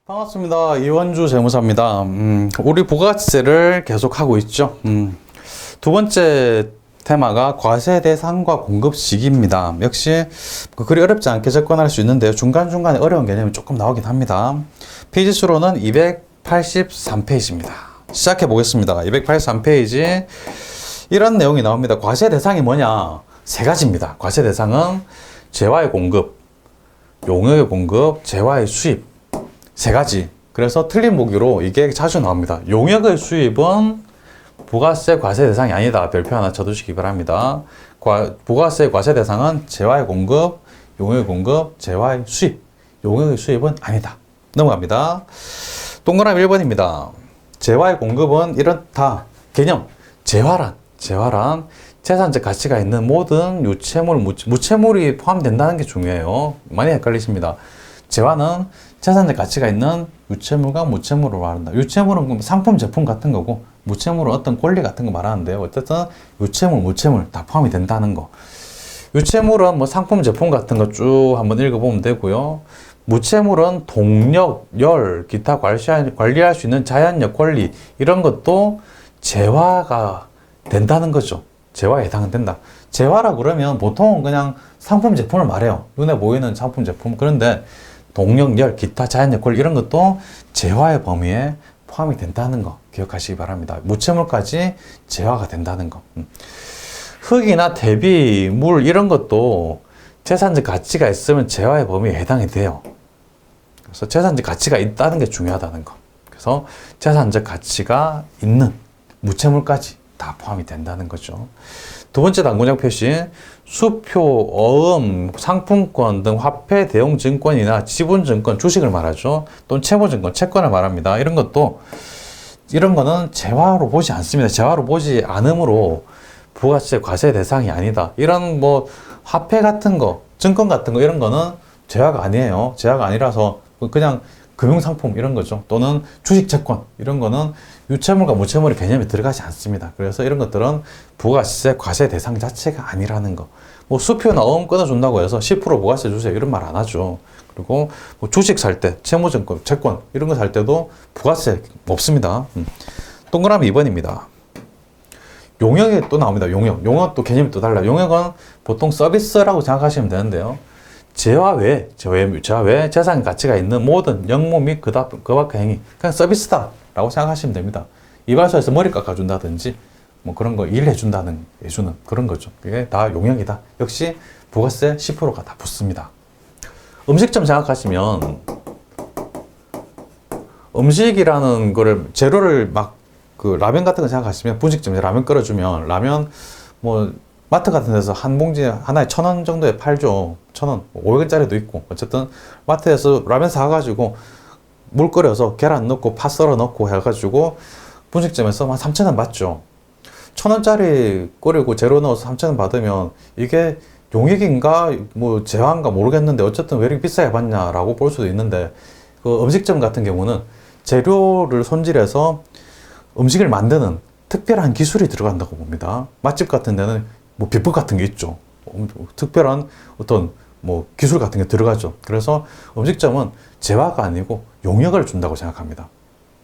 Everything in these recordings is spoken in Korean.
반갑습니다. 이원주 재무사입니다. 우리 부가세를 계속 하고 있죠. 두 번째 테마가 과세 대상과 공급 시기입니다. 역시 그리 어렵지 않게 접근할 수 있는데요. 중간중간에 어려운 개념이 조금 나오긴 합니다. 페이지 수로는 283페이지입니다. 시작해 보겠습니다. 283페이지 이런 내용이 나옵니다. 과세 대상이 뭐냐? 세 가지입니다. 과세 대상은 재화의 공급, 용역의 공급, 재화의 수입 세 가지. 그래서 틀린 보기로 이게 자주 나옵니다. 용역의 수입은 부가세 과세 대상이 아니다. 별표 하나 쳐두시기 바랍니다. 부가세 과세 대상은 재화의 공급, 용역의 공급, 재화의 수입. 용역의 수입은 아니다. 넘어갑니다. 동그라미 1번입니다. 재화의 공급은 이렇다. 개념. 재화란 재산적 가치가 있는 모든 유체물, 무체물이 포함된다는 게 중요해요. 많이 헷갈리십니다. 재화는 재산적 가치가 있는 유체물과 무체물을 말한다. 유체물은 상품, 제품 같은 거고, 무체물은 어떤 권리 같은 거 말하는데요. 어쨌든 유체물, 무체물 다 포함이 된다는 거. 유체물은 뭐 상품, 제품 같은 거 쭉 한번 읽어보면 되고요. 무체물은 동력, 열, 기타 관리할 수 있는 자연력 권리 이런 것도 재화가 된다는 거죠. 재화에 해당된다. 재화라 그러면 보통은 그냥 상품, 제품을 말해요. 눈에 보이는 상품, 제품. 그런데 동력, 열, 기타 자연력 권리 이런 것도 재화의 범위에 포함이 된다는 거 기억하시기 바랍니다. 무체물까지 재화가 된다는 거. 흙이나 대비, 물 이런 것도 재산적 가치가 있으면 재화의 범위에 해당이 돼요. 그래서 재산적 가치가 있다는 게 중요하다는 거. 그래서 재산적 가치가 있는 무체물까지 다 포함이 된다는 거죠. 두 번째 단권적 표시, 수표, 어음, 상품권 등 화폐 대용 증권이나 지분 증권, 주식을 말하죠. 또는 채무 증권, 채권을 말합니다. 이런 거는 재화로 보지 않습니다. 재화로 보지 않으므로 부가세 과세 대상이 아니다. 이런 뭐 화폐 같은 거, 증권 같은 거 이런 거는 재화가 아니에요. 재화가 아니라서 그냥 금융상품 이런 거죠. 또는 주식 채권 이런 거는 유체물과 무체물의 개념이 들어가지 않습니다. 그래서 이런 것들은 부가세 과세 대상 자체가 아니라는 거. 뭐 수표나 어음 끊어준다고 해서 10% 부가세 주세요 이런 말 안 하죠. 그리고 뭐 주식 살 때, 채무증권, 채권 이런 거 살 때도 부가세 없습니다. 동그라미 2번입니다. 용역이 또 나옵니다. 용역도 개념이 또 달라요. 용역은 보통 서비스라고 생각하시면 되는데요. 재화 외에 재산 가치가 있는 모든 영무 및 그 밖의 행위 그냥 서비스다 라고 생각하시면 됩니다. 이발소에서 머리 깎아준다든지 뭐 그런 거 일해주는 그런 거죠. 그게 다 용역이다. 역시 부가세 10%가 다 붙습니다. 음식점 생각하시면 음식이라는 거를 재료를 막 그 라면 같은 거 생각하시면 분식점에서 라면 끓여주면 라면 뭐 마트 같은 데서 한 봉지 하나에 1,000원 정도에 팔죠. 1,000원, 500원짜리도 있고. 어쨌든 마트에서 라면 사가지고 물 끓여서 계란 넣고 파 썰어 넣고 해가지고 분식점에서 한 3,000원 받죠. 1,000원짜리 끓이고 재료 넣어서 3,000원 받으면 이게 용익인가 뭐 재화인가 모르겠는데 어쨌든 왜 이렇게 비싸게 받냐라고 볼 수도 있는데 그 음식점 같은 경우는 재료를 손질해서 음식을 만드는 특별한 기술이 들어간다고 봅니다. 맛집 같은 데는 뭐 비법 같은 게 있죠. 특별한 어떤 뭐 기술 같은 게 들어가죠. 그래서 음식점은 재화가 아니고 용역을 준다고 생각합니다.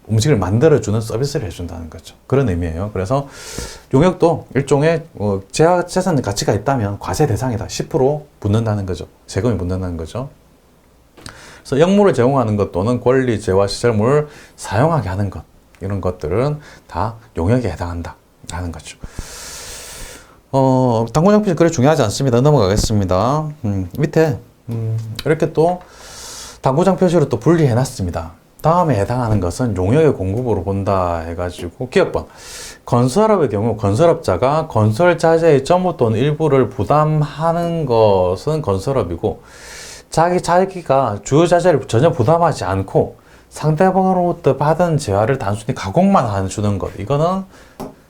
음식을 만들어주는 서비스를 해준다는 거죠. 그런 의미예요. 그래서 용역도 일종의 재산 가치가 있다면 과세 대상이다. 10% 붙는다는 거죠. 세금이 붙는다는 거죠. 그래서 역물을 제공하는 것 또는 권리, 재화, 시설물을 사용하게 하는 것 이런 것들은 다 용역에 해당한다 하는 거죠. 단권적 표시 그래 중요하지 않습니다. 넘어가겠습니다. 밑에 이렇게 또 단권적 표시로 또 분리해 놨습니다. 다음에 해당하는 것은 용역의 공급으로 본다 해가지고 기업번 건설업의 경우 건설업자가 건설 자재의 전부 또는 일부를 부담하는 것은 건설업이고 자기가 주요 자재를 전혀 부담하지 않고 상대방으로부터 받은 재화를 단순히 가공만 해주는 것 이거는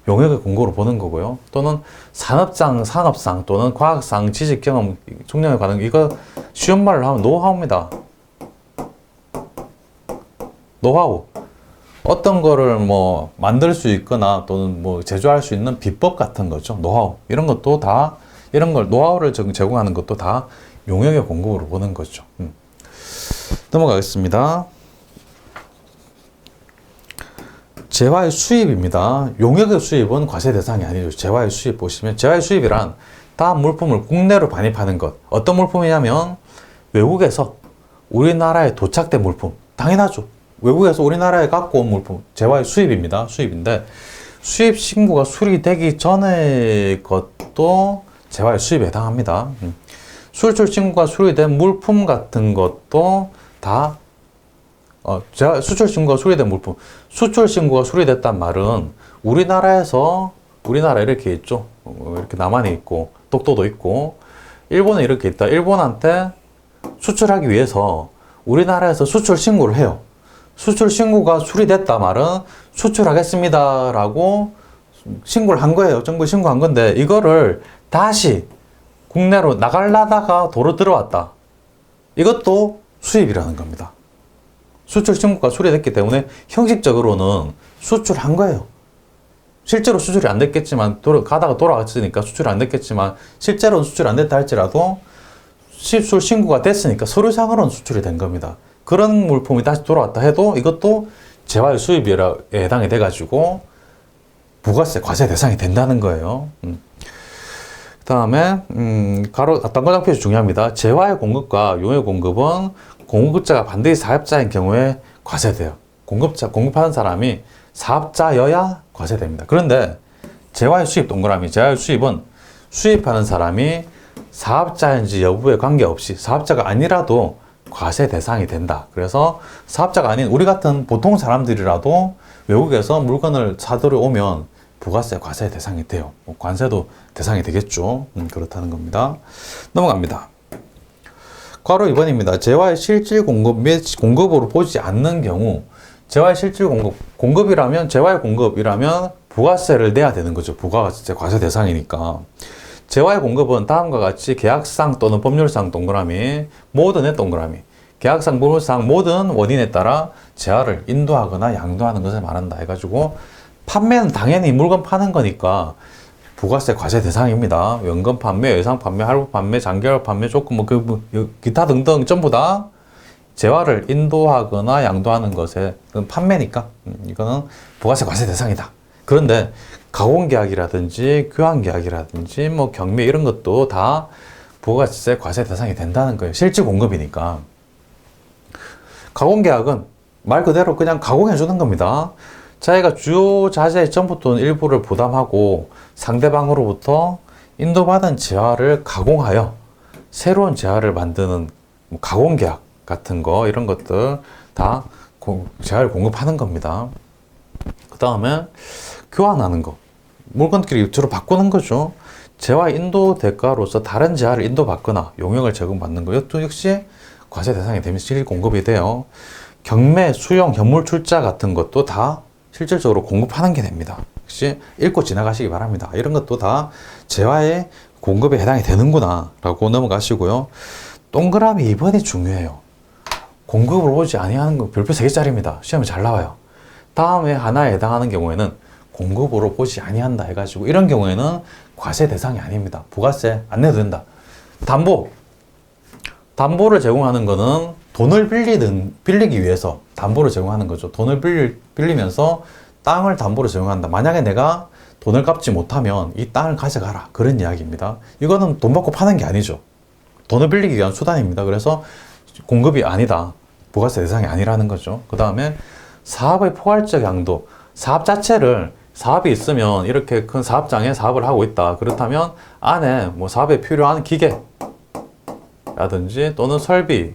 용역의 공고로 보는 거고요. 또는 산업상 또는 과학상, 지식경험, 총량의 과정 이거 쉬운 말로 하면 노하우입니다. 노하우. 어떤 거를 뭐 만들 수 있거나 또는 뭐 제조할 수 있는 비법 같은 거죠. 노하우. 이런 것도 다 이런 걸 노하우를 제공하는 것도 다 용역의 공급으로 보는 거죠. 넘어가겠습니다. 재화의 수입입니다. 용역의 수입은 과세 대상이 아니죠. 재화의 수입 보시면 재화의 수입이란 다음 물품을 국내로 반입하는 것. 어떤 물품이냐면 외국에서 우리나라에 도착된 물품. 당연하죠. 외국에서 우리나라에 갖고 온 물품. 재화의 수입입니다. 수입인데 수입 신고가 수리되기 전의 것도 재화의 수입에 해당합니다. 수출 신고가 수리된 물품 같은 것도 다 수출 신고가 수리된 물품. 수출 신고가 수리됐단 말은 우리나라에서 우리나라 이렇게 있죠. 이렇게 남한에 있고 독도도 있고 일본에 이렇게 있다. 일본한테 수출하기 위해서 우리나라에서 수출 신고를 해요. 수출 신고가 수리됐다 말은 수출하겠습니다라고 신고를 한 거예요. 정부에 신고한 건데 이거를 다시 국내로 나가려다가 도로 들어왔다. 이것도 수입이라는 겁니다. 수출 신고가 수리됐기 때문에 형식적으로는 수출한 거예요. 실제로 수출이 안 됐겠지만 가다가 돌아왔으니까 수출이 안 됐겠지만 실제로는 수출이 안 됐다 할지라도 수출 신고가 됐으니까 서류상으로는 수출이 된 겁니다. 그런 물품이 다시 돌아왔다 해도 이것도 재화의 수입에 해당이 돼가지고 부가세 과세 대상이 된다는 거예요. 그 다음에 단과장 표시 중요합니다. 재화의 공급과 용의 공급은 공급자가 반드시 사업자인 경우에 과세돼요. 공급하는 사람이 사업자여야 과세됩니다. 그런데 재화의 수입 동그라미, 재화의 수입은 수입하는 사람이 사업자인지 여부에 관계없이 사업자가 아니라도 과세 대상이 된다. 그래서 사업자가 아닌 우리 같은 보통 사람들이라도 외국에서 물건을 사들여 오면 부가세 과세 대상이 돼요. 관세도 대상이 되겠죠. 그렇다는 겁니다. 넘어갑니다. 괄호 2번입니다. 재화의 실질 공급 및 공급으로 보지 않는 경우 재화의 실질 공급이라면 재화의 공급이라면 부가세를 내야 되는 거죠. 부가세 과세 대상이니까. 재화의 공급은 다음과 같이 계약상 또는 법률상 동그라미, 모든의 동그라미. 계약상, 법률상 모든 원인에 따라 재화를 인도하거나 양도하는 것을 말한다 해가지고 판매는 당연히 물건 파는 거니까 부가세 과세 대상입니다. 연금 판매, 예상 판매, 할부 판매, 장기할 판매, 조금 기타 등등 전부 다 재화를 인도하거나 양도하는 것에 판매니까 이거는 부가세 과세 대상이다. 그런데 가공계약이라든지 교환계약이라든지 뭐 경매 이런 것도 다 부가세 과세 대상이 된다는 거예요. 실질 공급이니까. 가공계약은 말 그대로 그냥 가공해 주는 겁니다. 자기가 주요 자재의 전부 또는 일부를 부담하고 상대방으로부터 인도받은 재화를 가공하여 새로운 재화를 만드는 가공계약 같은 거 이런 것들 다 재화를 공급하는 겁니다. 그 다음에 교환하는 거. 물건끼리 주로 바꾸는 거죠. 재화 인도 대가로서 다른 재화를 인도받거나 용역을 제공받는 거. 이것도 역시 과세 대상이 되면 실질 공급이 돼요. 경매, 수용, 현물 출자 같은 것도 다 실질적으로 공급하는 게 됩니다. 역시 읽고 지나가시기 바랍니다. 이런 것도 다 재화의 공급에 해당이 되는구나 라고 넘어가시고요. 동그라미 2번이 중요해요. 공급을 보지 아니하는 거 별표 3개짜리입니다. 시험에 잘 나와요. 다음에 하나에 해당하는 경우에는 공급으로 보지 아니한다 해가지고 이런 경우에는 과세 대상이 아닙니다. 부가세 안 내도 된다. 담보를 제공하는 거는 돈을 빌리기 위해서 담보를 제공하는 거죠. 돈을 빌리면서 땅을 담보로 제공한다. 만약에 내가 돈을 갚지 못하면 이 땅을 가져가라. 그런 이야기입니다. 이거는 돈 받고 파는 게 아니죠. 돈을 빌리기 위한 수단입니다. 그래서 공급이 아니다. 부가세 대상이 아니라는 거죠. 그 다음에 사업의 포괄적 양도. 사업이 있으면 이렇게 큰 사업장에 사업을 하고 있다. 그렇다면 안에 뭐 사업에 필요한 기계라든지 또는 설비,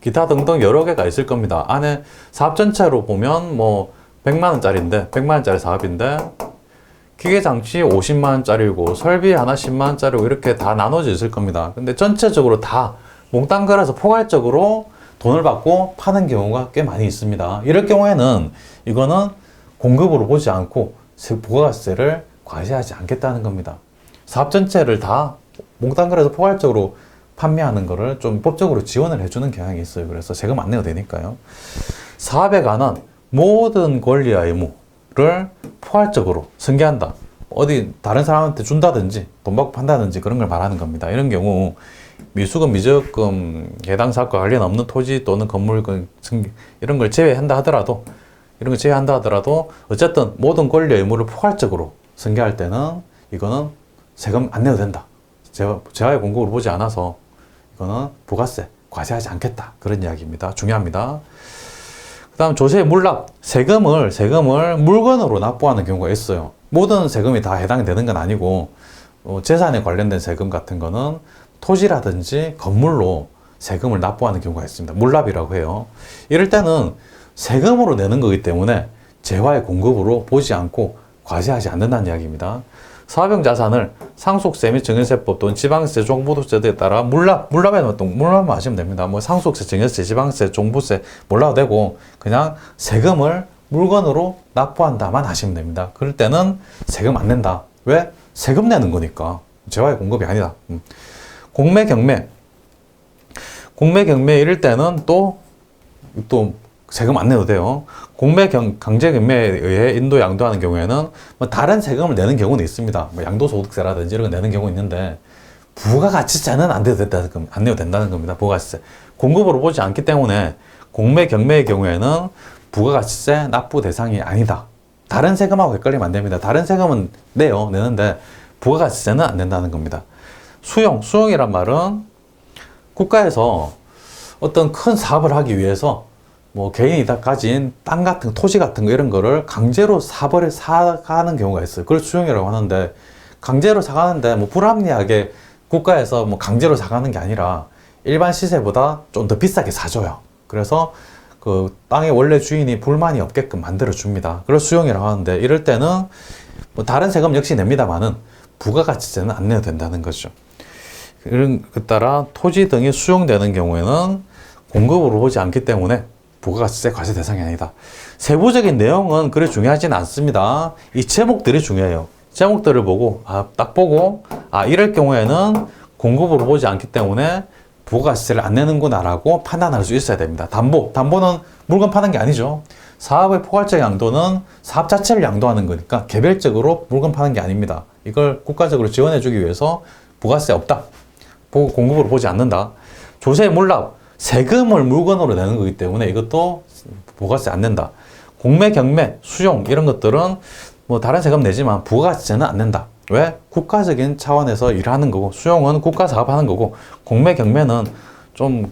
기타 등등 여러 개가 있을 겁니다. 안에 사업 전체로 보면 뭐 100만 원짜리인데 100만 원짜리 사업인데 기계 장치 50만 원짜리고 설비 하나 10만 원짜리고 이렇게 다 나눠져 있을 겁니다. 근데 전체적으로 다 몽땅 걸어서 포괄적으로 돈을 받고 파는 경우가 꽤 많이 있습니다. 이럴 경우에는 이거는 공급으로 보지 않고 부가세를 과세하지 않겠다는 겁니다. 사업 전체를 다 몽땅 걸어서 포괄적으로 판매하는 거를 좀 법적으로 지원을 해주는 경향이 있어요. 그래서 세금 안 내도 되니까요. 사업에 관한 모든 권리와 의무를 포괄적으로 승계한다. 어디 다른 사람한테 준다든지 돈 받고 판다든지 그런 걸 말하는 겁니다. 이런 경우 미수금, 미적금, 해당 사업과 관련 없는 토지 또는 건물 이런 걸 제외한다 하더라도 이런 거 제외한다 하더라도 어쨌든 모든 권리 의무를 포괄적으로 승계할 때는 이거는 세금 안 내도 된다. 재화의 공급으로 보지 않아서 이거는 부가세 과세하지 않겠다. 그런 이야기입니다. 중요합니다. 그 다음 조세의 물납. 세금을 물건으로 납부하는 경우가 있어요. 모든 세금이 다 해당이 되는 건 아니고 재산에 관련된 세금 같은 거는 토지라든지 건물로 세금을 납부하는 경우가 있습니다. 물납이라고 해요. 이럴 때는 세금으로 내는 거기 때문에 재화의 공급으로 보지 않고 과세하지 않는다는 이야기입니다. 사업용 자산을 상속세 및 증여세법 또는 지방세, 종부세 등에 따라 물납만 하시면 됩니다. 뭐 상속세, 증여세, 지방세, 종부세 몰라도 되고 그냥 세금을 물건으로 납부한다만 하시면 됩니다. 그럴 때는 세금 안 낸다. 왜? 세금 내는 거니까. 재화의 공급이 아니다. 공매, 경매 이럴 때는 또 세금 안 내도 돼요. 공매 강제 경매에 의해 인도 양도하는 경우에는 뭐 다른 세금을 내는 경우는 있습니다. 뭐 양도소득세라든지 이런 거 내는 경우 있는데 부가가치세는 안 내도 된다는 겁니다. 부가가치세. 공급으로 보지 않기 때문에 공매 경매의 경우에는 부가가치세 납부 대상이 아니다. 다른 세금하고 헷갈리면 안 됩니다. 다른 세금은 내는데 부가가치세는 안 낸다는 겁니다. 수용이란 말은 국가에서 어떤 큰 사업을 하기 위해서 뭐 개인이 다 가진 땅 같은 토지 같은 거 이런 거를 강제로 사가는 경우가 있어요. 그걸 수용이라고 하는데 강제로 사가는데 뭐 불합리하게 국가에서 뭐 강제로 사가는 게 아니라 일반 시세보다 좀 더 비싸게 사줘요. 그래서 그 땅의 원래 주인이 불만이 없게끔 만들어 줍니다. 그걸 수용이라고 하는데 이럴 때는 뭐 다른 세금 역시 냅니다만은 부가가치세는 안 내도 된다는 거죠. 그 따라 토지 등이 수용되는 경우에는 공급으로 보지 않기 때문에 부가가치세 과세 대상이 아니다. 세부적인 내용은 그리 중요하진 않습니다. 이 제목들이 중요해요. 제목들을 보고 딱 보고 이럴 경우에는 공급으로 보지 않기 때문에 부가가치세를 안 내는구나 라고 판단할 수 있어야 됩니다. 담보는 물건 파는 게 아니죠. 사업의 포괄적 양도는 사업 자체를 양도하는 거니까 개별적으로 물건 파는 게 아닙니다. 이걸 국가적으로 지원해 주기 위해서 부가세 없다. 공급으로 보지 않는다. 조세의 물납. 세금을 물건으로 내는 거기 때문에 이것도 부가세 안 낸다. 공매, 경매, 수용 이런 것들은 뭐 다른 세금 내지만 부가세는 안 낸다. 왜? 국가적인 차원에서 일하는 거고 수용은 국가 사업하는 거고 공매, 경매는 좀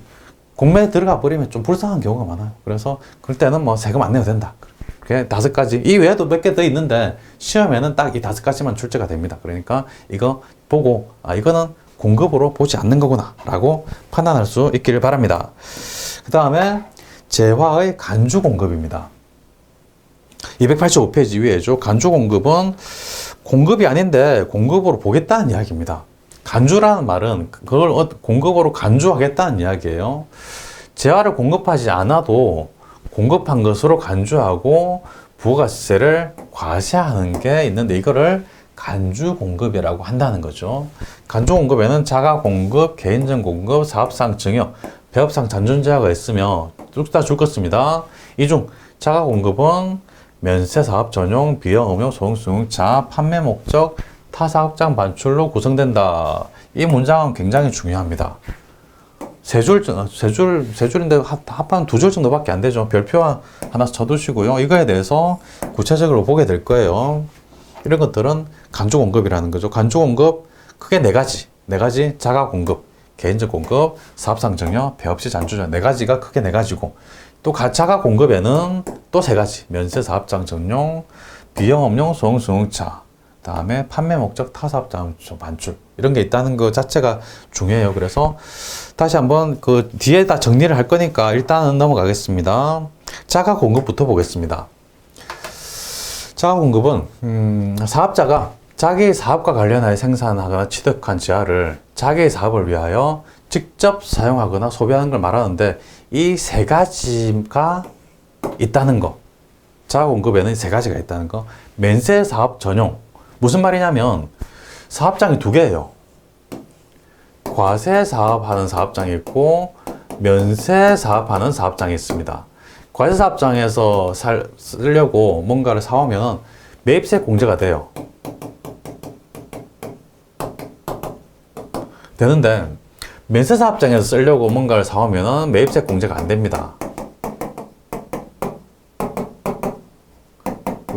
공매에 들어가 버리면 좀 불쌍한 경우가 많아요. 그래서 그럴 때는 뭐 세금 안 내도 된다. 그게 5가지. 이 외에도 몇 개 더 있는데 시험에는 딱 이 5가지만 출제가 됩니다. 그러니까 이거 보고 이거는 공급으로 보지 않는 거구나 라고 판단할 수 있기를 바랍니다. 그 다음에 재화의 간주 공급입니다. 285페이지 위에죠. 간주 공급은 공급이 아닌데 공급으로 보겠다는 이야기입니다. 간주라는 말은 그걸 공급으로 간주하겠다는 이야기예요. 재화를 공급하지 않아도 공급한 것으로 간주하고 부가세를 과세하는 게 있는데 이거를 간주 공급이라고 한다는 거죠. 간주 공급에는 자가 공급, 개인전 공급, 사업상 증여, 배업상 잔존재화가 있으며 쭉 다 줄 것입니다. 이 중 자가 공급은 면세 사업 전용, 비용, 음용, 소용, 수용차, 판매 목적, 타 사업장 반출로 구성된다. 이 문장은 굉장히 중요합니다. 세 줄인데 합한 2줄 정도밖에 안 되죠. 별표 하나 쳐두시고요. 이거에 대해서 구체적으로 보게 될 거예요. 이런 것들은 간주 공급이라는 거죠. 간주 공급 크게 4가지 자가 공급, 개인적 공급, 사업상 증여, 배업시 잔주전 4가지가 크게 4가지고 또 자가 공급에는 또 3가지 면세 사업장 전용, 비용 업용, 소용 수용차, 다음에 판매 목적 타사업장 반출 이런 게 있다는 것 자체가 중요해요. 그래서 다시 한번 그 뒤에다 정리를 할 거니까 일단은 넘어가겠습니다. 자가 공급부터 보겠습니다. 자가 공급은 사업자가 자기의 사업과 관련하여 생산하거나 취득한 재화를 자기의 사업을 위하여 직접 사용하거나 소비하는 걸 말하는데 이 3가지가 있다는 거. 자가 공급에는 3가지가 있다는 거. 면세 사업 전용. 무슨 말이냐면 사업장이 2개예요. 과세 사업하는 사업장이 있고 면세 사업하는 사업장이 있습니다. 과세 사업장에서 쓰려고 뭔가를 사오면 매입세 공제가 돼요. 되는데 면세 사업장에서 쓰려고 뭔가를 사오면 매입세 공제가 안 됩니다.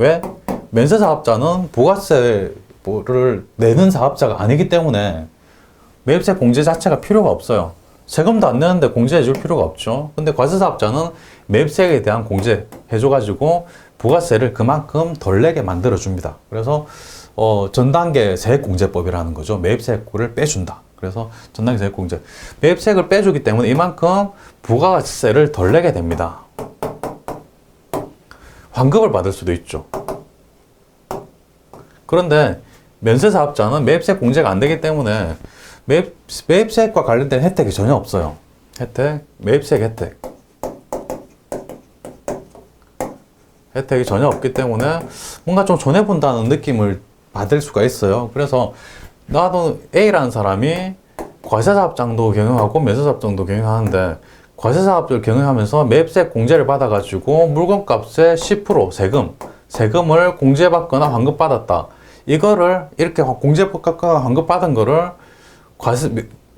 왜? 면세사업자는 부가세를 내는 사업자가 아니기 때문에 매입세 공제 자체가 필요가 없어요. 세금도 안 내는데 공제해 줄 필요가 없죠. 근데 과세사업자는 매입세에 대한 공제 해줘가지고 부가세를 그만큼 덜 내게 만들어 줍니다. 그래서 전단계 세액공제법이라는 거죠. 매입세를 빼준다. 그래서 전단계 세액공제. 매입세액을 빼주기 때문에 이만큼 부가세를 덜 내게 됩니다. 환급을 받을 수도 있죠. 그런데 면세사업자는 매입세 공제가 안 되기 때문에 매입세액과 관련된 혜택이 전혀 없어요. 매입세액 혜택이 전혀 없기 때문에 뭔가 좀 손해본다는 느낌을 받을 수가 있어요. 그래서 나도 A라는 사람이 과세사업장도 경영하고 면세사업장도 경영하는데 과세사업을 경영하면서 매입세액 공제를 받아가지고 물건값의 10% 세금을 공제받거나 환급받았다. 이거를 이렇게 공제받거나 환급받은 거를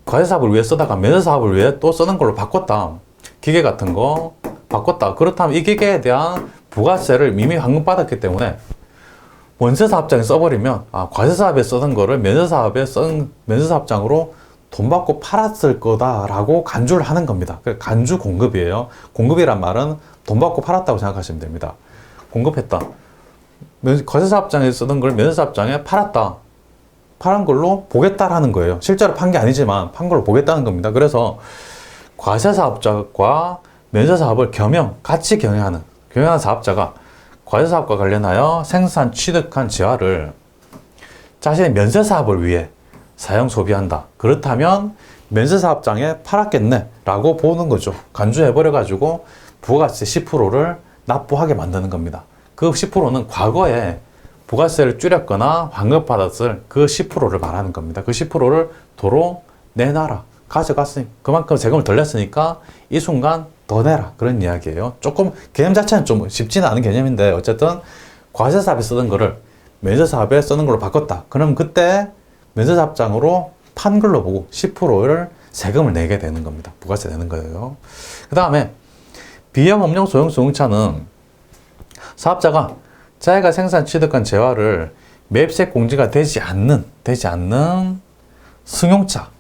과세사업을 위해 쓰다가 면세사업을 위해 또 쓰는 걸로 바꿨다. 기계 같은 거 바꿨다. 그렇다면 이 기계에 대한 부가세를 이미 환급받았기 때문에 원세사업장에 써버리면 과세사업에 쓰던 거를 면세사업장으로 돈 받고 팔았을 거다라고 간주를 하는 겁니다. 간주 공급이에요. 공급이란 말은 돈 받고 팔았다고 생각하시면 됩니다. 공급했다. 과세사업장에 쓰던 걸 면세사업장에 팔았다. 파는 걸로 보겠다라는 거예요. 실제로 판 게 아니지만 판 걸로 보겠다는 겁니다. 그래서 과세사업자과 면세사업을 같이 경영하는 사업자가 과세사업과 관련하여 생산 취득한 지하를 자신의 면세사업을 위해 사용 소비한다. 그렇다면 면세사업장에 팔았겠네 라고 보는 거죠. 간주해버려가지고 부가세 10%를 납부하게 만드는 겁니다. 그 10%는 과거에 부가세를 줄였거나 환급받았을 그 10%를 말하는 겁니다. 그 10%를 도로 내놔라. 가져갔으니 그만큼 세금을 덜 냈으니까 이 순간 더 내라. 그런 이야기예요. 조금 개념 자체는 좀 쉽지는 않은 개념인데 어쨌든 과세사업에 쓰던 거를 면세사업에 쓰는 걸로 바꿨다. 그럼 그때 면세사업장으로 판 걸로 보고 10%를 세금을 내게 되는 겁니다. 부가세 내는 거예요. 그 다음에 비영업용 소형 승용차는 사업자가 자기가 생산 취득한 재화를 매입세 공제가 되지 않는 승용차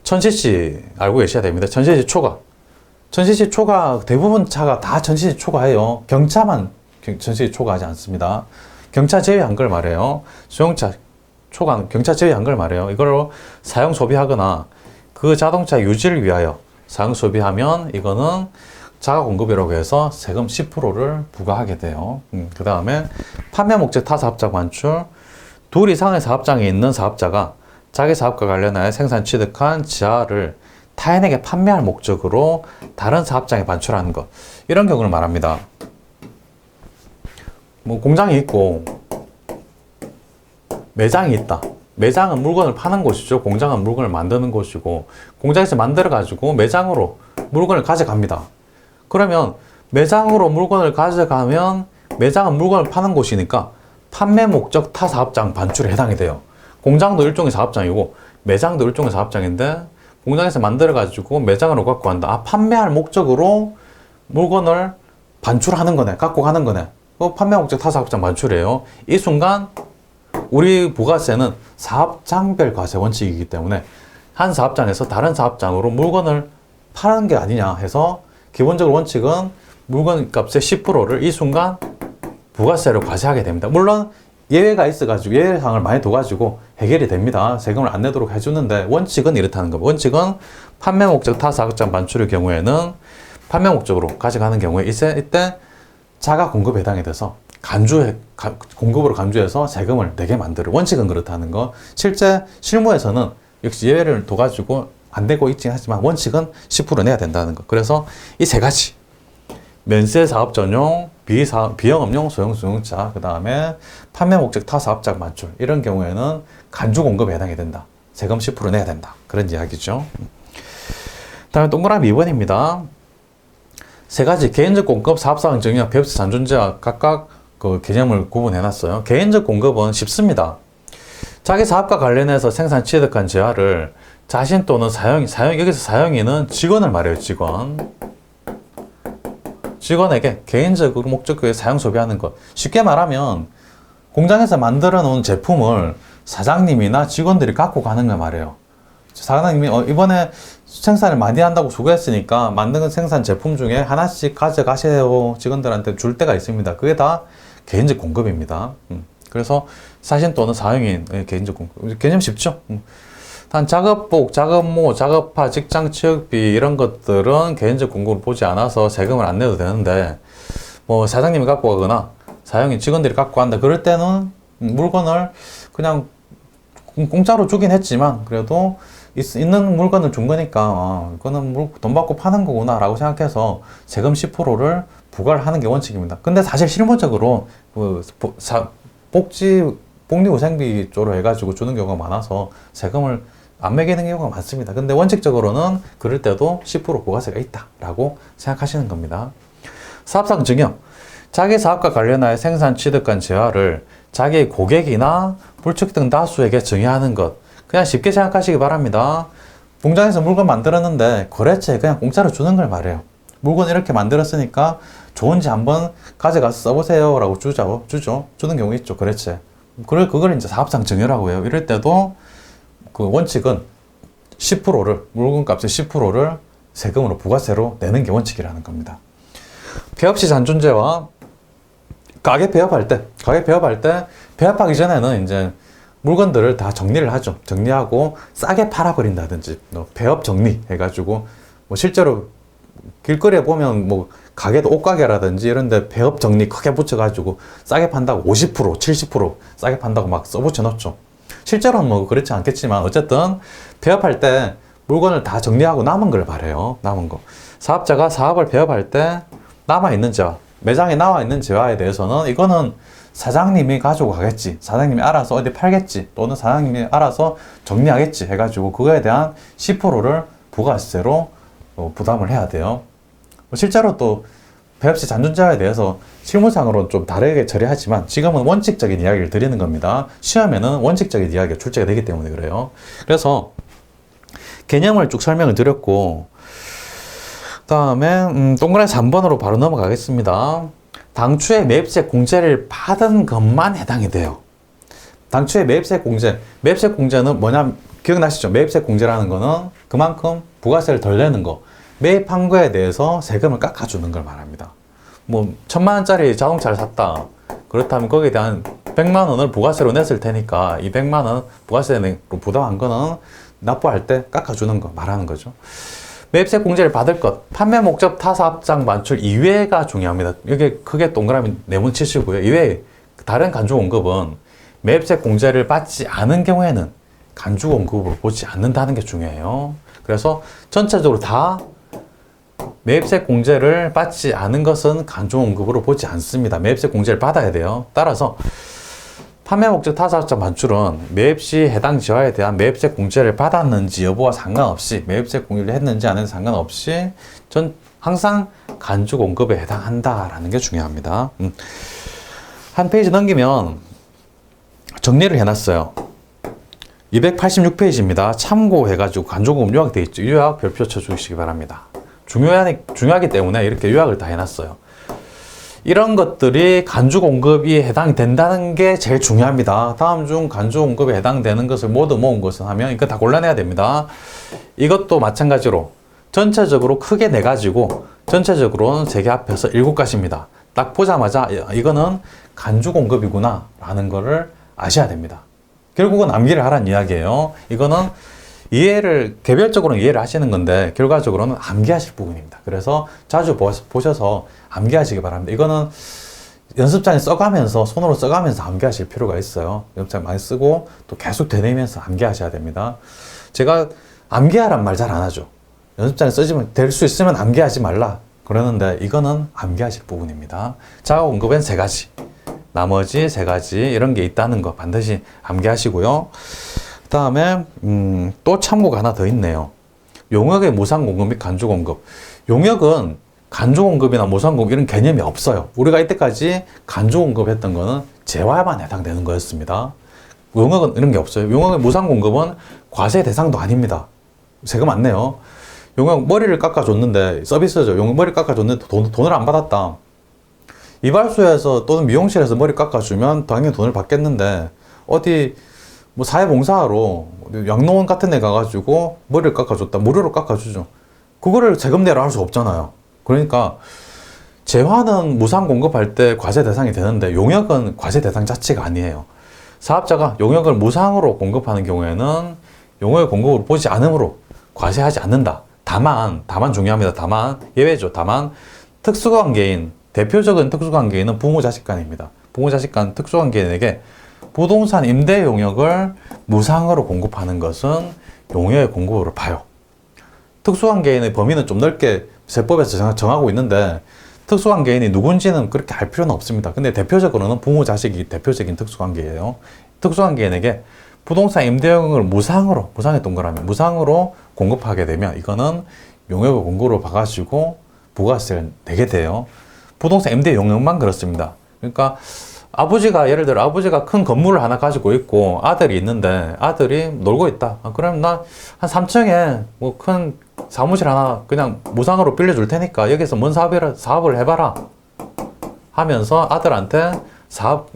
1000cc 알고 계셔야 됩니다. 1000cc 초과 1000cc 초과 대부분 차가 다 1000cc 초과해요. 경차만 1000cc 초과하지 않습니다. 경차 제외한 걸 말해요. 수용차 초과는 경차 제외한 걸 말해요. 이걸로 사용 소비하거나 그 자동차 유지를 위하여 사용 소비하면 이거는 자가 공급이라고 해서 세금 10%를 부과하게 돼요. 그 다음에 판매 목적 타 사업자 관출. 둘 이상의 사업장에 있는 사업자가 자기 사업과 관련하여 생산 취득한 지하를 타인에게 판매할 목적으로 다른 사업장에 반출하는 것. 이런 경우를 말합니다. 뭐 공장이 있고 매장이 있다. 매장은 물건을 파는 곳이죠. 공장은 물건을 만드는 곳이고 공장에서 만들어 가지고 매장으로 물건을 가져갑니다. 그러면 매장으로 물건을 가져가면 매장은 물건을 파는 곳이니까 판매 목적 타 사업장 반출에 해당이 돼요. 공장도 일종의 사업장이고 매장도 일종의 사업장인데 공장에서 만들어 가지고 매장으로 갖고 간다. 판매할 목적으로 물건을 반출하는 거네. 갖고 가는 거네. 판매 목적 타 사업장 반출이에요. 이 순간 우리 부가세는 사업장별 과세 원칙이기 때문에 한 사업장에서 다른 사업장으로 물건을 파는 게 아니냐 해서 기본적으로 원칙은 물건 값의 10%를 이 순간 부가세로 과세하게 됩니다. 물론 예외가 있어가지고 예외사항을 많이 둬가지고 해결이 됩니다. 세금을 안 내도록 해주는데 원칙은 이렇다는 겁니다. 원칙은 판매 목적 타 사업장 반출의 경우에는 판매 목적으로 가져가는 경우에 이때 자가 공급에 해당이 돼서 공급으로 간주해서 세금을 내게 만드는 원칙은 그렇다는 거. 실제 실무에서는 역시 예외를 둬가지고 안 되고 있긴 하지만 원칙은 10% 내야 된다는 거. 그래서 이 세 가지 면세 사업 전용, 비영업용 소형 승용차, 그 다음에 판매 목적 타 사업장 반출 이런 경우에는 간주 공급에 해당이 된다. 세금 10% 내야 된다. 그런 이야기죠. 다음에 동그라미 2번입니다. 세 가지 개인적 공급, 사업사항 증여, 배우자 잔존제와 각각 그 개념을 구분해 놨어요. 개인적 공급은 쉽습니다. 자기 사업과 관련해서 생산 취득한 재화를 자신 또는 여기서 사용인은 직원을 말해요. 직원에게 개인적으로 목적에 사용 소비하는 것. 쉽게 말하면 공장에서 만들어 놓은 제품을 사장님이나 직원들이 갖고 가는 거 말이에요. 사장님이 이번에 생산을 많이 한다고 수고했으니까 만든 생산 제품 중에 하나씩 가져가세요. 직원들한테 줄 때가 있습니다. 그게 다 개인적 공급입니다. 그래서 사신 또는 사용인 개인적 공급. 개념 쉽죠? 단 작업복, 작업모, 작업화, 직장 취업비 이런 것들은 개인적 공급을 보지 않아서 세금을 안 내도 되는데 뭐 사장님이 갖고 가거나 사용인 직원들이 갖고 간다 그럴 때는 물건을 그냥 공짜로 주긴 했지만 그래도 있는 물건을 준 거니까 이거는 돈 받고 파는 거구나 라고 생각해서 세금 10%를 부과를 하는 게 원칙입니다. 근데 사실 실무적으로 복리후생비 쪽으로 해가지고 주는 경우가 많아서 세금을 안 매기는 경우가 많습니다. 근데 원칙적으로는 그럴 때도 10% 부가세가 있다라고 생각하시는 겁니다. 사업상 증여. 자기 사업과 관련하여 생산 취득한 재화를 자기의 고객이나 불특 등 다수에게 증여하는 것. 그냥 쉽게 생각하시기 바랍니다. 공장에서 물건 만들었는데 거래처에 그냥 공짜로 주는 걸 말해요. 물건 이렇게 만들었으니까 좋은지 한번 가져가서 써보세요 라고 주죠. 주는 경우 있죠. 거래처에. 그걸 이제 사업상 증여라고 해요. 이럴 때도 그 원칙은 10%를, 물건값의 10%를 세금으로 부가세로 내는 게 원칙이라는 겁니다. 폐업시 잔존재와 가게 폐업할 때 폐업하기 전에는 이제 물건들을 다 정리를 하죠. 정리하고 싸게 팔아버린다든지, 폐업 정리 해가지고, 뭐 실제로 길거리에 보면 뭐 가게도 옷가게라든지 이런데 폐업 정리 크게 붙여가지고 싸게 판다고 50%, 70% 싸게 판다고 막 써붙여 놓죠. 실제로는 뭐 그렇지 않겠지만 어쨌든 폐업할 때 물건을 다 정리하고 남은 걸 말해요. 남은 거. 사업자가 사업을 폐업할 때 남아있는 재화, 매장에 나와있는 재화에 대해서는 이거는 사장님이 가지고 가겠지, 사장님이 알아서 어디 팔겠지, 또는 사장님이 알아서 정리하겠지 해가지고 그거에 대한 10%를 부가세로 부담을 해야 돼요. 실제로 또 폐업시 잔존재화에 대해서 실무상으로는 좀 다르게 처리하지만 지금은 원칙적인 이야기를 드리는 겁니다. 시험에는 원칙적인 이야기가 출제가 되기 때문에 그래요. 그래서 개념을 쭉 설명을 드렸고, 그 다음에 동그라미 3번으로 바로 넘어가겠습니다. 당초에 매입세 공제를 받은 것만 해당이 돼요. 당초에 매입세 공제는 뭐냐, 기억나시죠? 매입세 공제라는 거는 그만큼 부가세를 덜 내는 거, 매입한 거에 대해서 세금을 깎아주는 걸 말합니다. 뭐 1,000만 원짜리 자동차를 샀다. 그렇다면 거기에 대한 100만 원을 부가세로 냈을 테니까 이 100만 원 부가세로 부담한 거는 납부할 때 깎아주는 거 말하는 거죠. 매입세 공제를 받을 것, 판매 목적 타사업장 반출 이외가 중요합니다. 이게 크게 동그라미 네모 치시고요. 이외에 다른 간주공급은 매입세 공제를 받지 않은 경우에는 간주공급으로 보지 않는다는 게 중요해요. 그래서 전체적으로 다 매입세 공제를 받지 않은 것은 간주공급으로 보지 않습니다. 매입세 공제를 받아야 돼요. 따라서 판매 목적 타사업장 반출은 매입 시 해당 재화에 대한 매입세 공제를 받았는지 여부와 상관없이, 매입세 공제를 했는지 안 했는지 상관없이 항상 간주공급에 해당한다라는 게 중요합니다. 한 페이지 넘기면 정리를 해놨어요. 286페이지입니다. 참고해가지고 간주공급 요약되어 있죠. 요약 별표 쳐주시기 바랍니다. 중요하기 때문에 이렇게 요약을 다 해놨어요. 이런 것들이 간주공급이 해당이 된다는 게 제일 중요합니다. 다음 중 간주공급에 해당되는 것을 모두 모은 것은 하면 이거 다 골라내야 됩니다. 이것도 마찬가지로 전체적으로 크게 내가지고 전체적으로는 세 개 합해서 7가지입니다. 딱 보자마자 이거는 간주공급이구나 라는 거를 아셔야 됩니다. 결국은 암기를 하라는 이야기예요. 이거는 개별적으로는 이해를 하시는 건데 결과적으로는 암기하실 부분입니다. 그래서 자주 보셔서 암기하시기 바랍니다. 이거는 연습장에 써가면서, 손으로 써가면서 암기하실 필요가 있어요. 연습장 많이 쓰고 또 계속 되뇌면서 암기하셔야 됩니다. 제가 암기하란 말 잘 안 하죠. 연습장에 써지면 될 수 있으면 암기하지 말라 그러는데 이거는 암기하실 부분입니다. 자가공급엔 3가지, 나머지 3가지 이런 게 있다는 거 반드시 암기하시고요. 그 다음에 또 참고가 하나 더 있네요. 용역의 무상공급 및 간주공급. 용역은 간주공급이나 무상공급 이런 개념이 없어요. 우리가 이때까지 간주공급 했던 거는 재화에만 해당되는 거였습니다. 용역은 이런 게 없어요. 용역의 무상공급은 과세 대상도 아닙니다. 세금 안 내요. 용역 머리를 깎아줬는데, 서비스죠. 용역 머리 깎아줬는데 돈을 안 받았다. 이발소에서 또는 미용실에서 머리 깎아주면 당연히 돈을 받겠는데, 어디 뭐 사회봉사하러 양로원 같은 데 가가지고 머리를 깎아줬다. 무료로 깎아주죠. 그거를 세금 내라 할 수 없잖아요. 그러니까 재화는 무상 공급할 때 과세 대상이 되는데 용역은 과세 대상 자체가 아니에요. 사업자가 용역을 무상으로 공급하는 경우에는 용역의 공급을 보지 않으므로 과세하지 않는다. 다만 중요합니다. 다만 예외죠. 다만 특수관계인, 대표적인 특수관계인은 부모 자식 간입니다. 부모 자식 간 특수관계인에게 부동산 임대 용역을 무상으로 공급하는 것은 용역의 공급으로 봐요. 특수관계인의 범위는 좀 넓게 세법에서 정하고 있는데 특수관계인이 누군지는 그렇게 알 필요는 없습니다. 근데 대표적으로는 부모 자식이 대표적인 특수관계예요. 특수관계인에게 부동산 임대용역을 무상의 동그라미 무상으로 공급하게 되면 이거는 용역의 공급으로 봐가지고 부가세를 내게 돼요. 부동산 임대 용역만 그렇습니다. 그러니까 예를 들어 아버지가 큰 건물을 하나 가지고 있고 아들이 있는데 아들이 놀고 있다. 그럼 나 한 3층에 뭐 큰 사무실 하나 그냥 무상으로 빌려줄 테니까 여기서 뭔 사업을 해봐라 하면서 아들한테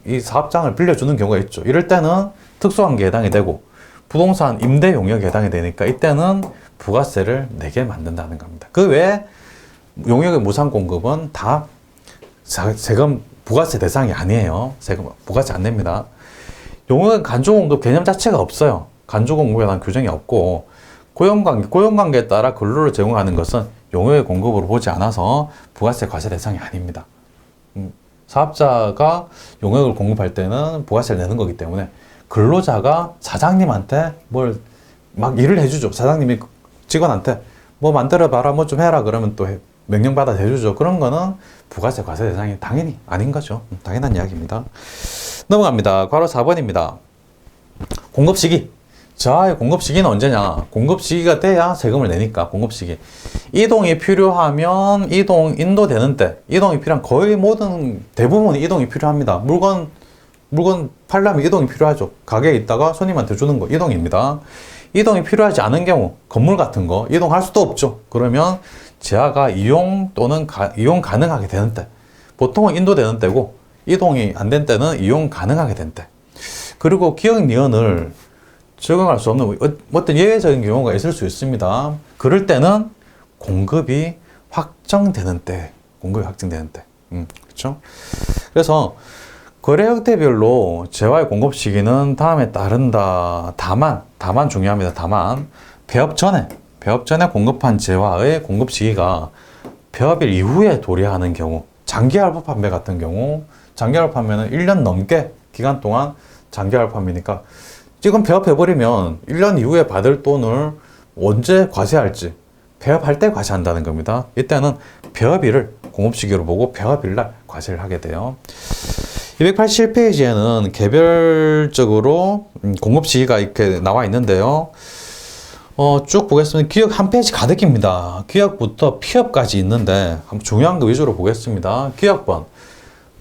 이 사업장을 빌려주는 경우가 있죠. 이럴 때는 특수관계에 해당이 되고 부동산 임대 용역에 해당이 되니까 이때는 부가세를 내게 만든다는 겁니다. 그 외에 용역의 무상 공급은 다 세금 부가세 대상이 아니에요. 세금 부가세 안 냅니다. 용역은 간주공급 개념 자체가 없어요. 간주공급에 대한 규정이 없고 고용관계에 따라 근로를 제공하는 것은 용역의 공급으로 보지 않아서 부가세 과세 대상이 아닙니다. 사업자가 용역을 공급할 때는 부가세를 내는 거기 때문에 근로자가 사장님한테 뭘 막 일을 해주죠. 사장님이 직원한테 뭐 만들어봐라, 뭐 좀 해라 그러면 또 명령받아 해주죠. 그런 거는 부가세 과세 대상이 당연히 아닌 거죠. 당연한 이야기입니다. 넘어갑니다. 괄호 4번입니다. 공급 시기. 자, 공급 시기는 언제냐? 공급 시기가 돼야 세금을 내니까 공급 시기. 이동이 필요하면 인도되는 때, 이동이 필요한 거의 대부분 이동이 필요합니다. 물건 팔려면 이동이 필요하죠. 가게에 있다가 손님한테 주는 거 이동입니다. 이동이 필요하지 않은 경우, 건물 같은 거 이동할 수도 없죠. 그러면 재화가 이용 가능하게 되는 때, 보통은 인도되는 때고 이동이 안 된 때는 이용 가능하게 된 때. 그리고 기억니은을 적용할 수 없는 어떤 예외적인 경우가 있을 수 있습니다. 그럴 때는 공급이 확정되는 때. 그렇죠? 그래서 거래 형태별로 재화의 공급 시기는 다음에 따른다. 다만 중요합니다. 다만 폐업 전에 공급한 재화의 공급 시기가 폐업일 이후에 도래하는 경우, 장기 할부 판매 같은 경우, 장기 할부 판매는 1년 넘게 기간 동안 장기 할부 판매니까 지금 폐업해버리면 1년 이후에 받을 돈을 언제 과세할지 폐업할 때 과세한다는 겁니다. 이때는 폐업일을 공급시기로 보고 폐업일날 과세를 하게 돼요. 287페이지에는 개별적으로 공급시기가 이렇게 나와 있는데요. 쭉 보겠습니다. 기억 한 페이지 가득입니다. 기억부터 피업까지 있는데 한번 중요한 거 위주로 보겠습니다. 기억번.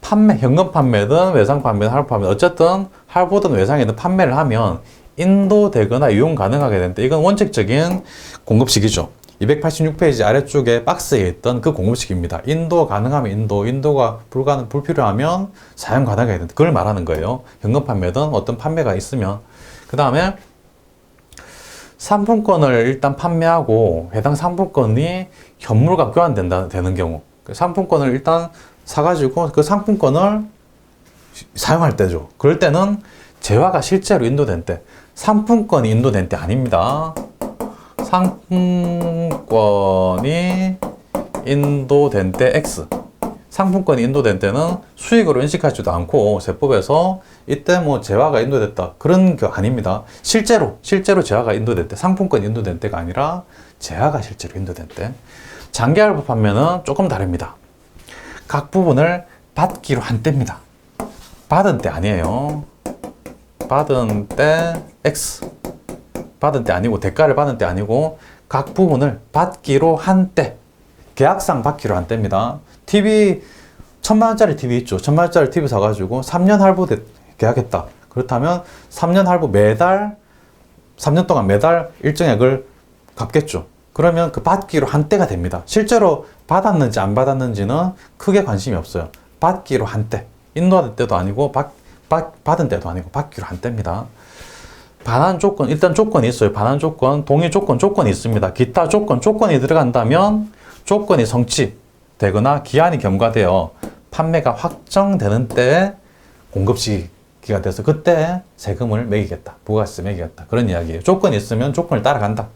판매, 현금 판매든 외상 판매든 할부 판매든 어쨌든 할부든 외상이든 판매를 하면 인도되거나 이용 가능하게 되는데 이건 원칙적인 공급 시기죠. 286페이지 아래쪽에 박스에 있던 그 공급 시기입니다. 인도 가능하면 인도가 불필요하면 사용 가능하게 되는데 그걸 말하는 거예요. 현금 판매든 어떤 판매가 있으면. 그 다음에 상품권을 일단 판매하고 해당 상품권이 현물과 교환되는 경우, 상품권을 일단 사가지고 그 상품권을 사용할 때죠. 그럴 때는 재화가 실제로 인도된 때, 상품권이 인도된 때 아닙니다. 상품권이 인도된 때 X. 상품권이 인도된 때는 수익으로 인식하지도 않고 세법에서 이때 뭐 재화가 인도됐다 그런 게 아닙니다. 실제로 재화가 인도된 때, 상품권이 인도된 때가 아니라 재화가 실제로 인도된 때. 장기 할부 판매는 조금 다릅니다. 각 부분을 받기로 한 때입니다. 받은 때 아니에요. 받은 때 X. 받은 때 아니고 대가를 받은 때 아니고 각 부분을 받기로 한 때. 계약상 받기로 한 때입니다. TV 1,000만원짜리 TV 있죠. 1,000만원짜리 TV 사가지고 3년 할부 계약했다. 그렇다면 3년 할부 3년 동안 매달 일정액을 갚겠죠. 그러면 그 받기로 한때가 됩니다. 실제로 받았는지 안 받았는지는 크게 관심이 없어요. 받기로 한때. 인도할 때도 아니고 받은 때도 아니고 받기로 한때입니다. 반환 조건, 일단 조건이 있어요. 반환 조건, 동의 조건, 조건이 있습니다. 기타 조건, 조건이 들어간다면 조건이 성취되거나 기한이 경과되어 판매가 확정되는 때에 공급 시기가 돼서 그때 세금을 매기겠다. 부가세 매기겠다. 그런 이야기예요. 조건이 있으면 조건을 따라간다.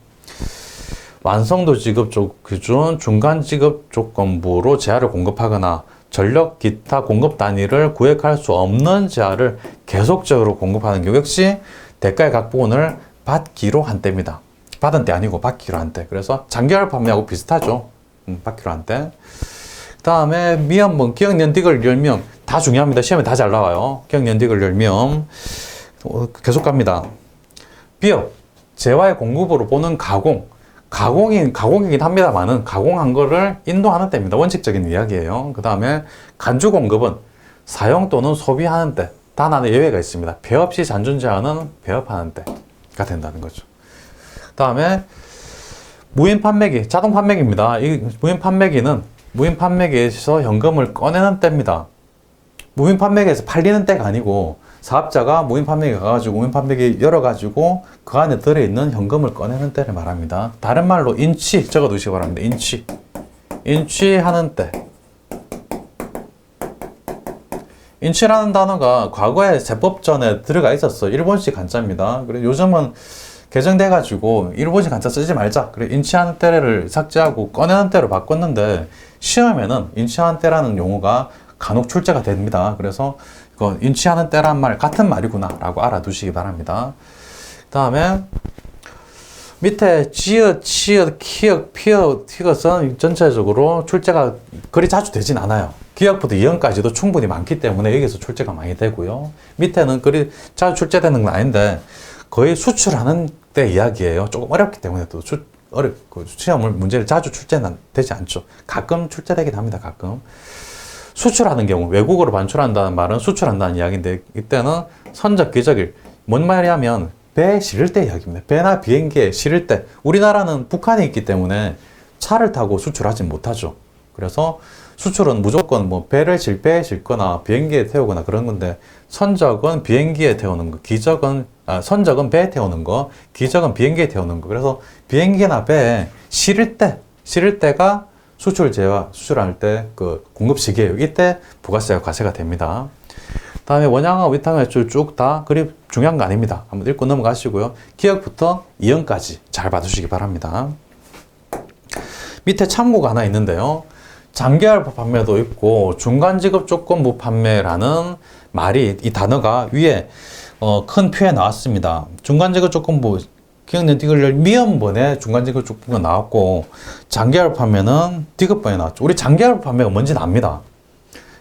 완성도 지급 기준 중간 지급 조건부로 재화를 공급하거나 전력 기타 공급 단위를 구획할 수 없는 재화를 계속적으로 공급하는 경우 역시 대가의 각 부분을 받기로 한때입니다. 받은 때 아니고 받기로 한때. 그래서 장기화를 판매하고 비슷하죠. 받기로 한때. 그 다음에 미연분 기억연딕을 열면 다 중요합니다. 시험에 다 잘 나와요. 기억연딕을 열면 계속 갑니다. 비업 재화의 공급으로 보는 가공이긴 합니다만은 가공한 거를 인도하는 때입니다. 원칙적인 이야기예요. 그 다음에 간주 공급은 사용 또는 소비하는 때. 단 하나 예외가 있습니다. 배업 시 잔존 재화는 배업하는 때가 된다는 거죠. 그 다음에 무인 판매기, 자동 판매기입니다. 이 무인 판매기에서 현금을 꺼내는 때입니다. 무인 판매기에서 팔리는 때가 아니고 사업자가 무인 판매기 가가지고 무인 판매기 열어가지고 그 안에 들어있는 현금을 꺼내는 때를 말합니다. 다른 말로 인치 적어두시기 바랍니다. 인치하는 때. 인치라는 단어가 과거에 세법전에 들어가 있었어. 일본식 한자입니다. 그래 요즘은 개정돼가지고 일본식 한자 쓰지 말자. 그래 인치하는 때를 삭제하고 꺼내는 때로 바꿨는데 시험에는 인치하는 때라는 용어가 간혹 출제가 됩니다. 그래서 이거 인치하는 때란 말 같은 말이구나 라고 알아두시기 바랍니다. 그 다음에 밑에 지읒, 치읒, 키읔, 피읒, 티귿은 전체적으로 출제가 그리 자주 되진 않아요. 기역부터 이형까지도 충분히 많기 때문에 여기서 출제가 많이 되고요. 밑에는 그리 자주 출제되는 건 아닌데 거의 수출하는 때 이야기예요. 조금 어렵기 때문에 또 시험을 문제를 자주 출제는 되지 않죠. 가끔 출제되긴 합니다. 가끔. 수출하는 경우, 외국어로 반출한다는 말은 수출한다는 이야기인데 이때는 선적, 기적일. 뭔 말이냐면 배에 실을 때 이야기입니다. 배나 비행기에 실을 때. 우리나라는 북한이 있기 때문에 차를 타고 수출하지 못하죠. 그래서 수출은 무조건 뭐 배에 싣거나 비행기에 태우거나 그런 건데 선적은 비행기에 태우는 거, 선적은 배에 태우는 거, 기적은 비행기에 태우는 거. 그래서 비행기나 배에 실을 때가 수출할 때 그 공급 시기예요. 이때 부가세가 과세가 됩니다. 다음에 원양하 위탁 쭉 다 그리 중요한 거 아닙니다. 한번 읽고 넘어가시고요. 기역부터 이형까지 잘 봐두시기 바랍니다. 밑에 참고가 하나 있는데요. 장기할 판매도 있고 중간지급 조건부 판매라는 말이 이 단어가 위에 큰 표에 나왔습니다. 중간지급 조건부 기억연딕을 미연번에 중간지급 조건부가 나왔고 장기할 판매는 디귿번에 나왔죠. 우리 장기할 판매가 뭔지는 압니다.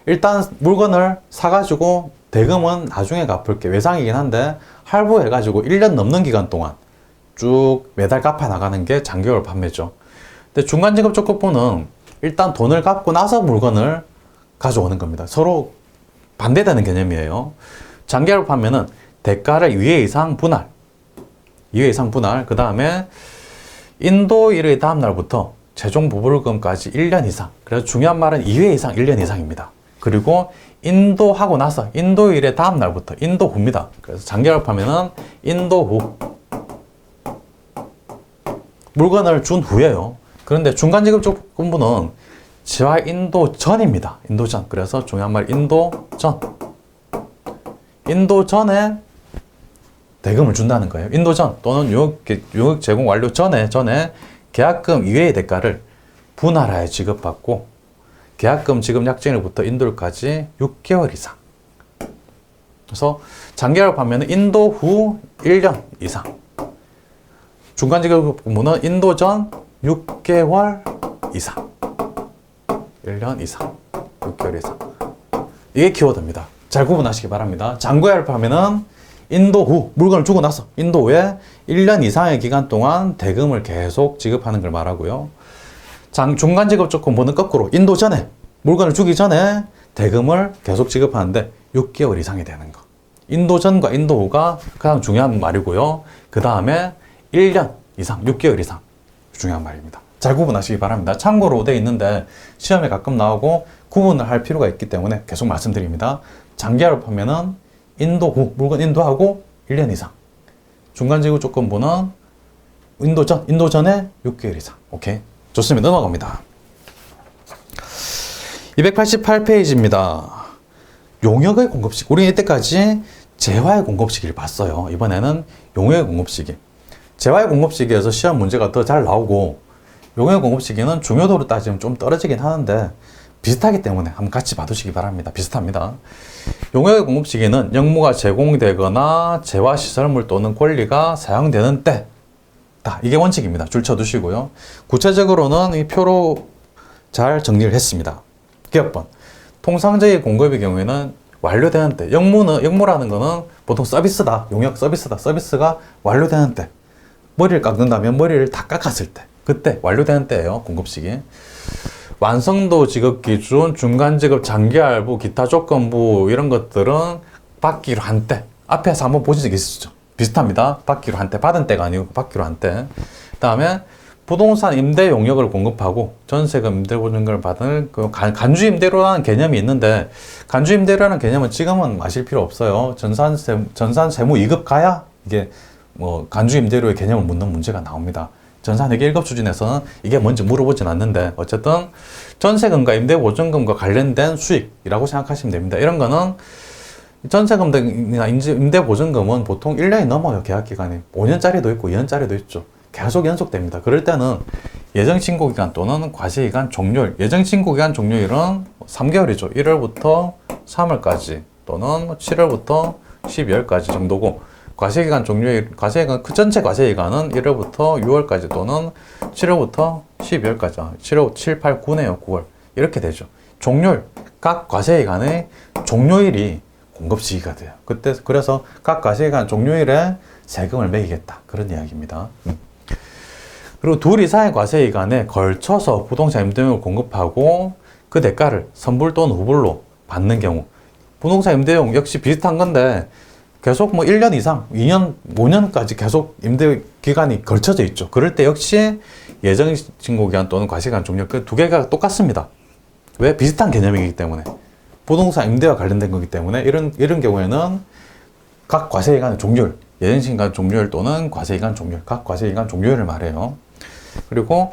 일단 물건을 사가지고 대금은 나중에 갚을게 외상이긴 한데 할부해가지고 1년 넘는 기간 동안 쭉 매달 갚아 나가는 게 장기할 판매죠. 근데 중간지급 조건부는 일단 돈을 갚고 나서 물건을 가져오는 겁니다. 서로 반대되는 개념이에요. 장기할 판매는 대가를 2회 이상 분할, 그 다음에 인도일의 다음 날부터 최종 부불금까지 1년 이상. 그래서 중요한 말은 2회 이상, 1년 이상입니다. 그리고 인도하고 나서 인도일의 다음 날부터 인도후입니다. 그래서 장기할 판매는 인도후. 물건을 준 후에요. 그런데 중간지급 조건부는 재화 인도 전입니다. 인도 전. 그래서 중요한 말 인도 전. 인도 전에 대금을 준다는 거예요. 인도 전 또는 용역 제공 완료 전에 계약금 이외의 대가를 분할하여 지급받고 계약금 지급 약정일부터 인도일까지 6개월 이상. 그래서 장기할 판매는 인도 후 1년 이상. 중간지급부는 인도 전 6개월 이상. 1년 이상. 6개월 이상. 이게 키워드입니다. 잘 구분하시기 바랍니다. 장기할 판매는 인도 후, 물건을 주고 나서 인도 후에 1년 이상의 기간 동안 대금을 계속 지급하는 걸 말하고요. 중간지급 조건부는 거꾸로 인도 전에, 물건을 주기 전에 대금을 계속 지급하는데 6개월 이상이 되는 거. 인도 전과 인도 후가 가장 중요한 말이고요. 그 다음에 1년 이상, 6개월 이상 중요한 말입니다. 잘 구분하시기 바랍니다. 참고로 되어 있는데 시험에 가끔 나오고 구분을 할 필요가 있기 때문에 계속 말씀드립니다. 장기화로 하면은 인도 물건 인도하고 1년 이상. 중간지구 조건부는 인도 전에 6개월 이상. 오케이. 좋습니다. 넘어갑니다. 288페이지입니다. 용역의 공급 시기. 우리는 이때까지 재화의 공급 시기를 봤어요. 이번에는 용역의 공급 시기. 재화의 공급 시기에서 시험 문제가 더 잘 나오고 용역의 공급 시기는 중요도로 따지면 좀 떨어지긴 하는데 비슷하기 때문에 한번 같이 봐두시기 바랍니다. 비슷합니다. 용역의 공급 시기는 영무가 제공되거나 재화 시설물 또는 권리가 사용되는 때. 이게 원칙입니다. 줄 쳐두시고요. 구체적으로는 이 표로 잘 정리를 했습니다. 기업번. 통상적인 공급의 경우에는 완료되는 때. 영무라는 거는 보통 서비스다. 용역 서비스다. 서비스가 완료되는 때. 머리를 깎는다면 머리를 다 깎았을 때. 그때 완료되는 때예요. 공급 시기. 완성도 지급 기준, 중간 지급, 장기 할부, 기타 조건부 이런 것들은 받기로 한 때. 앞에서 한번 보신 적 있으시죠? 비슷합니다. 받기로 한 때. 받은 때가 아니고 받기로 한 때. 그 다음에 부동산 임대 용역을 공급하고 전세금 임대 보증금을 받은 그 간주 임대료라는 개념이 있는데 간주 임대료라는 개념은 지금은 아실 필요 없어요. 전산 세무 2급 가야 이게 뭐 간주 임대료의 개념을 묻는 문제가 나옵니다. 전산회계 1급 수준에서는 이게 뭔지 물어보진 않는데 어쨌든 전세금과 임대보증금과 관련된 수익이라고 생각하시면 됩니다. 이런 거는 전세금이나 임대보증금은 보통 1년이 넘어요. 계약기간이. 5년짜리도 있고 2년짜리도 있죠. 계속 연속됩니다. 그럴 때는 예정신고기간 또는 과세기간 종료일. 예정신고기간 종료일은 3개월이죠. 1월부터 3월까지 또는 7월부터 12월까지 정도고 과세기간 종료일, 그 전체 과세기간은 1월부터 6월까지 또는 7월부터 12월까지. 7, 8, 9네요. 9월. 이렇게 되죠. 종료일. 각 과세기간의 종료일이 공급시기가 돼요. 그래서 각 과세기간 종료일에 세금을 매기겠다. 그런 이야기입니다. 그리고 둘 이상의 과세기간에 걸쳐서 부동산 임대용을 공급하고 그 대가를 선불 또는 후불로 받는 경우. 부동산 임대용 역시 비슷한 건데 계속 뭐 1년 이상, 2년, 5년까지 계속 임대 기간이 걸쳐져 있죠. 그럴 때 역시 예정신고기간 또는 과세기간 종료 그 두 개가 똑같습니다. 왜? 비슷한 개념이기 때문에. 부동산 임대와 관련된 거기 때문에 이런 경우에는 각 과세기간 종료일, 예정신고기간 종료일 또는 과세기간 종료일, 각 과세기간 종료일을 말해요. 그리고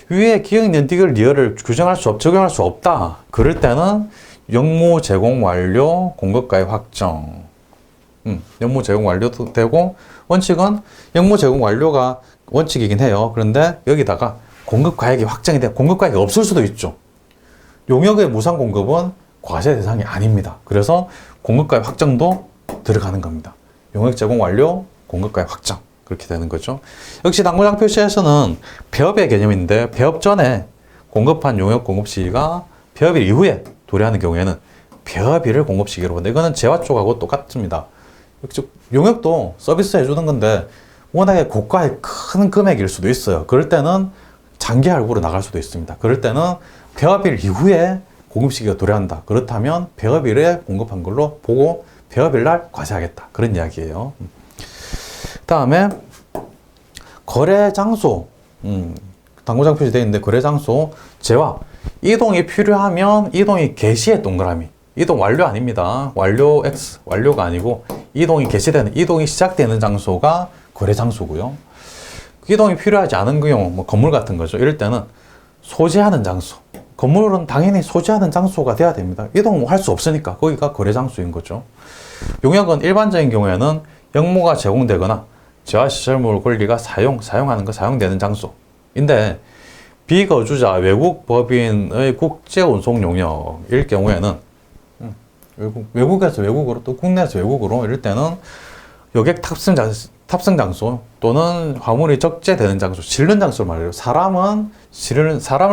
위에 기억연틱을 리얼을 적용할 수 없다. 그럴 때는 영무 제공 완료, 공급가액 확정. 영무 제공 완료도 되고 원칙은 영무 제공 완료가 원칙이긴 해요. 그런데 여기다가 공급가액이 확정이 돼. 공급가액이 없을 수도 있죠. 용역의 무상 공급은 과세 대상이 아닙니다. 그래서 공급가액 확정도 들어가는 겁니다. 용역 제공 완료, 공급가액 확정. 그렇게 되는 거죠. 역시 당구장 표시에서는 폐업의 개념인데 폐업 전에 공급한 용역 공급 시기가 폐업일 이후에 도래하는 경우에는 폐업일을 공급 시기로 본다. 이거는 재화 쪽하고 똑같습니다. 용역도 서비스 해주는 건데 워낙에 고가의 큰 금액일 수도 있어요. 그럴 때는 장기 할부로 나갈 수도 있습니다. 그럴 때는 폐업일 이후에 공급 시기가 도래한다. 그렇다면 폐업일에 공급한 걸로 보고 폐업일 날 과세하겠다. 그런 이야기예요. 다음에 거래 장소. 당구장 표시되어 있는데 거래 장소 재화. 이동이 필요하면 이동이 개시에 동그라미. 이동 완료 아닙니다. 완료 X, 완료가 아니고 이동이 개시되는, 이동이 시작되는 장소가 거래 장소고요. 이동이 필요하지 않은 경우, 뭐 건물 같은 거죠. 이럴 때는 소지하는 장소. 건물은 당연히 소지하는 장소가 돼야 됩니다. 이동할 수 없으니까 거기가 거래 장소인 거죠. 용역은 일반적인 경우에는 영무가 제공되거나 재화시설물 권리가 사용되는 장소인데 비거주자 외국 법인의 국제 운송 용역일 경우에는 외국에서 외국으로 또 국내에서 외국으로 이럴 때는 여객 탑승 장소 또는 화물이 적재되는 장소, 실는 장소를 말해요. 사람을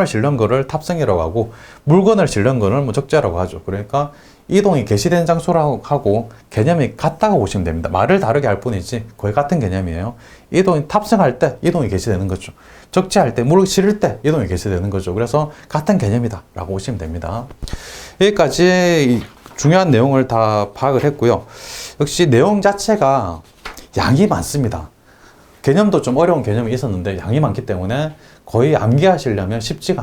실는 거를 탑승이라고 하고 물건을 실는 거를 뭐 적재라고 하죠. 그러니까 이동이 개시된 장소라고 하고 개념이 같다고 보시면 됩니다. 말을 다르게 할 뿐이지 거의 같은 개념이에요. 이동이 탑승할 때 이동이 개시되는 거죠. 적재할 때, 물을 실을 때 이동이 개시되는 거죠. 그래서 같은 개념이다 라고 보시면 됩니다. 여기까지 중요한 내용을 다 파악을 했고요. 역시 내용 자체가 양이 많습니다. 개념도 좀 어려운 개념이 있었는데 양이 많기 때문에 거의 암기하시려면 쉽지가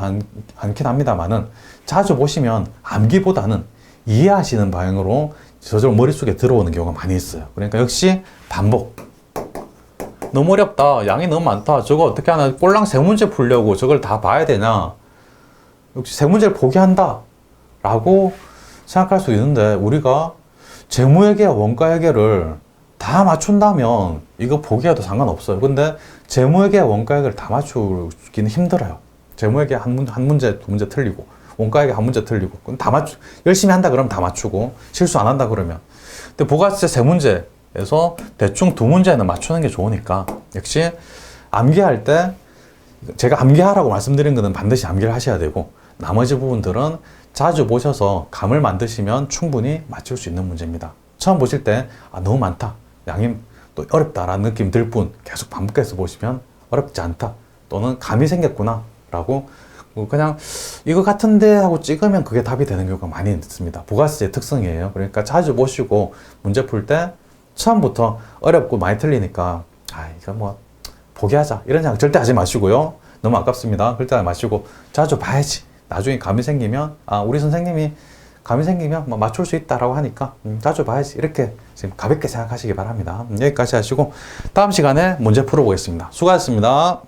않긴 합니다만은 자주 보시면 암기보다는 이해하시는 방향으로 저절로 머릿속에 들어오는 경우가 많이 있어요. 그러니까 역시 반복. 너무 어렵다. 양이 너무 많다. 저거 어떻게 하나 꼴랑 세 문제 풀려고 저걸 다 봐야 되냐. 역시 세 문제를 포기한다. 라고 생각할 수 있는데 우리가 재무회계와 원가회계를 다 맞춘다면 이거 포기해도 상관없어요. 근데 재무회계와 원가회계를 다 맞추기는 힘들어요. 재무회계 한 문제, 두 문제 틀리고 원가회계 한 문제 틀리고 그럼 다 열심히 한다 그러면 다 맞추고 실수 안 한다 그러면. 근데 부가세 세 문제에서 대충 두 문제는 맞추는 게 좋으니까 역시 암기할 때 제가 암기하라고 말씀드린 거는 반드시 암기를 하셔야 되고 나머지 부분들은 자주 보셔서 감을 만드시면 충분히 맞출 수 있는 문제입니다. 처음 보실 때 너무 많다, 양이 또 어렵다라는 느낌 들 뿐 계속 반복해서 보시면 어렵지 않다 또는 감이 생겼구나 라고 그냥 이거 같은데 하고 찍으면 그게 답이 되는 경우가 많이 있습니다. 부가세의 특성이에요. 그러니까 자주 보시고 문제 풀 때 처음부터 어렵고 많이 틀리니까 이거 뭐 포기하자 이런 생각 절대 하지 마시고요. 너무 아깝습니다. 절대 하지 마시고 자주 봐야지. 나중에 감이 생기면 우리 선생님이 감이 생기면 뭐 맞출 수 있다라고 하니까 자주 봐야지 이렇게 지금 가볍게 생각하시기 바랍니다. 여기까지 하시고 다음 시간에 문제 풀어보겠습니다. 수고하셨습니다.